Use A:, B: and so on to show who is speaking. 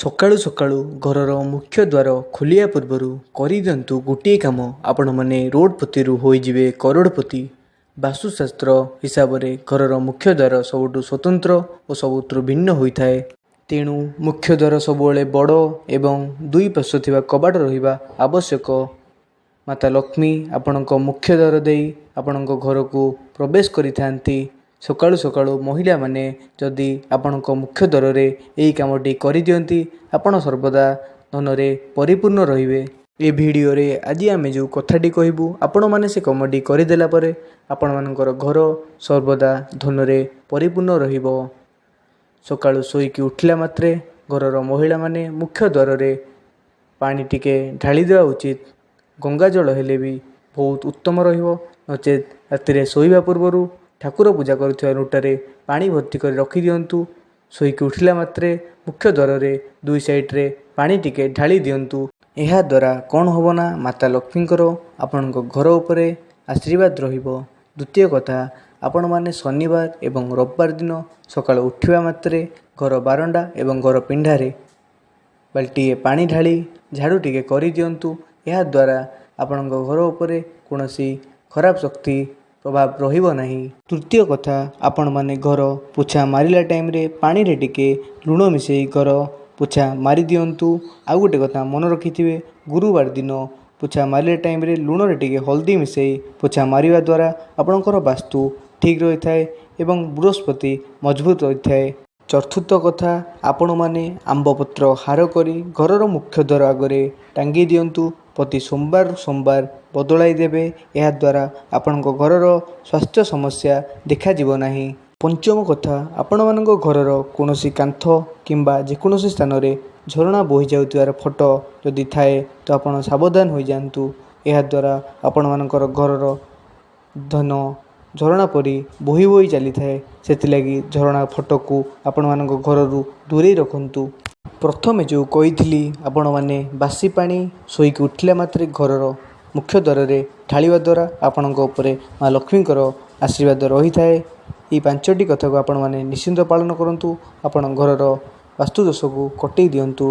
A: ସକାଳୁ ସକାଳୁ ଘରର ମୁଖ୍ୟ ଦ୍ୱାର ଖୋଲିବା ପୂର୍ବରୁ କରିଦିଅନ୍ତୁ ଗୋଟିଏ କାମ। ଆପଣମାନେ ରୋଡ଼ପତିରୁ ହୋଇଯିବେ କରୋଡ଼ପତି। ବାସ୍ତୁଶାସ୍ତ୍ର ହିସାବରେ ଘରର ମୁଖ୍ୟ ଦ୍ୱାର ସବୁଠୁ ସ୍ୱତନ୍ତ୍ର ଓ ସବୁଠୁ ଭିନ୍ନ ହୋଇଥାଏ। ତେଣୁ ମୁଖ୍ୟ ଦ୍ୱାର ସବୁବେଳେ ବଡ଼ ଏବଂ ଦୁଇ ପାର୍ଶ୍ୱ ଥିବା କବାଟ ରହିବା ଆବଶ୍ୟକ। ମାତା ଲକ୍ଷ୍ମୀ ଆପଣଙ୍କ ମୁଖ୍ୟ ଦ୍ୱାର ଦେଇ ଆପଣଙ୍କ ଘରକୁ ପ୍ରବେଶ କରିଥାନ୍ତି। ସକାଳୁ ସକାଳୁ ମହିଳାମାନେ ଯଦି ଆପଣଙ୍କ ମୁଖ୍ୟ ଦ୍ୱାରରେ ଏହି କାମଟି କରିଦିଅନ୍ତି, ଆପଣ ସର୍ବଦା ଧନରେ ପରିପୂର୍ଣ୍ଣ ରହିବେ। ଏ ଭିଡ଼ିଓରେ ଆଜି ଆମେ ଯେଉଁ କଥାଟି କହିବୁ, ଆପଣମାନେ ସେ କାମଟି କରିଦେଲା ପରେ ଆପଣମାନଙ୍କର ଘର ସର୍ବଦା ଧନରେ ପରିପୂର୍ଣ୍ଣ ରହିବ। ସକାଳୁ ଶୋଇକି ଉଠିଲା ମାତ୍ରେ ଘରର ମହିଳାମାନେ ମୁଖ୍ୟ ଦ୍ୱାରରେ ପାଣି ଟିକେ ଢାଳି ଦେବା ଉଚିତ। ଗଙ୍ଗା ଜଳ ହେଲେ ବି ବହୁତ ଉତ୍ତମ ରହିବ। ନଚେତ୍ ରାତିରେ ଶୋଇବା ପୂର୍ବରୁ ଠାକୁର ପୂଜା କରୁଥିବା ଲୁଟାରେ ପାଣି ଭର୍ତ୍ତି କରି ରଖିଦିଅନ୍ତୁ। ଶୋଇକି ଉଠିଲା ମାତ୍ରେ ମୁଖ୍ୟ ଦ୍ୱାରରେ ଦୁଇ ସାଇଡ଼୍ରେ ପାଣି ଟିକେ ଢାଳି ଦିଅନ୍ତୁ। ଏହାଦ୍ୱାରା କ'ଣ ହେବ ନା, ମାତା ଲକ୍ଷ୍ମୀଙ୍କର ଆପଣଙ୍କ ଘର ଉପରେ ଆଶୀର୍ବାଦ ରହିବ। ଦ୍ୱିତୀୟ କଥା, ଆପଣମାନେ ଶନିବାର ଏବଂ ରବିବାର ଦିନ ସକାଳୁ ଉଠିବା ମାତ୍ରେ ଘର ବାରଣ୍ଡା ଏବଂ ଘର ପିଣ୍ଡାରେ ବାଲ୍ଟିଏ ପାଣି ଢାଳି ଝାଡ଼ୁ ଟିକେ କରିଦିଅନ୍ତୁ। ଏହାଦ୍ୱାରା ଆପଣଙ୍କ ଘର ଉପରେ କୌଣସି ଖରାପ ଶକ୍ତି ପ୍ରଭାବ ରହିବ ନାହିଁ। ତୃତୀୟ କଥା, ଆପଣମାନେ ଘର ପୋଛା ମାରିଲା ଟାଇମ୍ରେ ପାଣିରେ ଟିକେ ଲୁଣ ମିଶାଇ ଘର ପୋଛା ମାରିଦିଅନ୍ତୁ। ଆଉ ଗୋଟେ କଥା ମନେ ରଖିଥିବେ, ଗୁରୁବାର ଦିନ ପୋଛା ମାରିଲା ଟାଇମ୍ରେ ଲୁଣରେ ଟିକେ ହଳଦୀ ମିଶାଇ ପୋଛା ମାରିବା ଦ୍ୱାରା ଆପଣଙ୍କର ବାସ୍ତୁ ଠିକ୍ ରହିଥାଏ ଏବଂ ବୃହସ୍ପତି ମଜବୁତ ରହିଥାଏ। ଚତୁର୍ଥ କଥା, ଆପଣମାନେ ଆମ୍ବପତ୍ର ହାର କରି ଘରର ମୁଖ୍ୟ ଦ୍ୱାର ଆଗରେ ଟାଙ୍ଗି ଦିଅନ୍ତୁ। ପ୍ରତି ସୋମବାର ବଦଳାଇ ଦେବେ। ଏହାଦ୍ୱାରା ଆପଣଙ୍କ ଘରର ସ୍ୱାସ୍ଥ୍ୟ ସମସ୍ୟା ଦେଖାଯିବ ନାହିଁ। ପଞ୍ଚମ କଥା, ଆପଣମାନଙ୍କ ଘରର କୌଣସି କାନ୍ଥ କିମ୍ବା ଯେକୌଣସି ସ୍ଥାନରେ ଝରଣା ବୋହିଯାଉଥିବାର ଫଟୋ ଯଦି ଥାଏ ତ ଆପଣ ସାବଧାନ ହୋଇଯାଆନ୍ତୁ। ଏହାଦ୍ୱାରା ଆପଣମାନଙ୍କର ଘରର ଧନ ଝରଣା ପରି ବୋହି ବୋହି ଚାଲିଥାଏ। ସେଥିଲାଗି ଝରଣା ଫଟୋକୁ ଆପଣମାନଙ୍କ ଘରରୁ ଦୂରେଇ ରଖନ୍ତୁ। ପ୍ରଥମେ ଯେଉଁ କହିଥିଲି, ଆପଣମାନେ ବାସି ପାଣି ଶୋଇକି ଉଠିଲା ମାତ୍ରେ ଘରର ମୁଖ୍ୟ ଦ୍ୱାରରେ ଢାଳିବା ଦ୍ୱାରା ଆପଣଙ୍କ ଉପରେ ମା ଲକ୍ଷ୍ମୀଙ୍କର ଆଶୀର୍ବାଦ ରହିଥାଏ। ଏହି 5ଟି କଥାକୁ ଆପଣମାନେ ନିଶ୍ଚିନ୍ତ ପାଳନ କରନ୍ତୁ। ଆପଣ ଘରର ବାସ୍ତୁ ଦୋଷକୁ କଟେଇ ଦିଅନ୍ତୁ।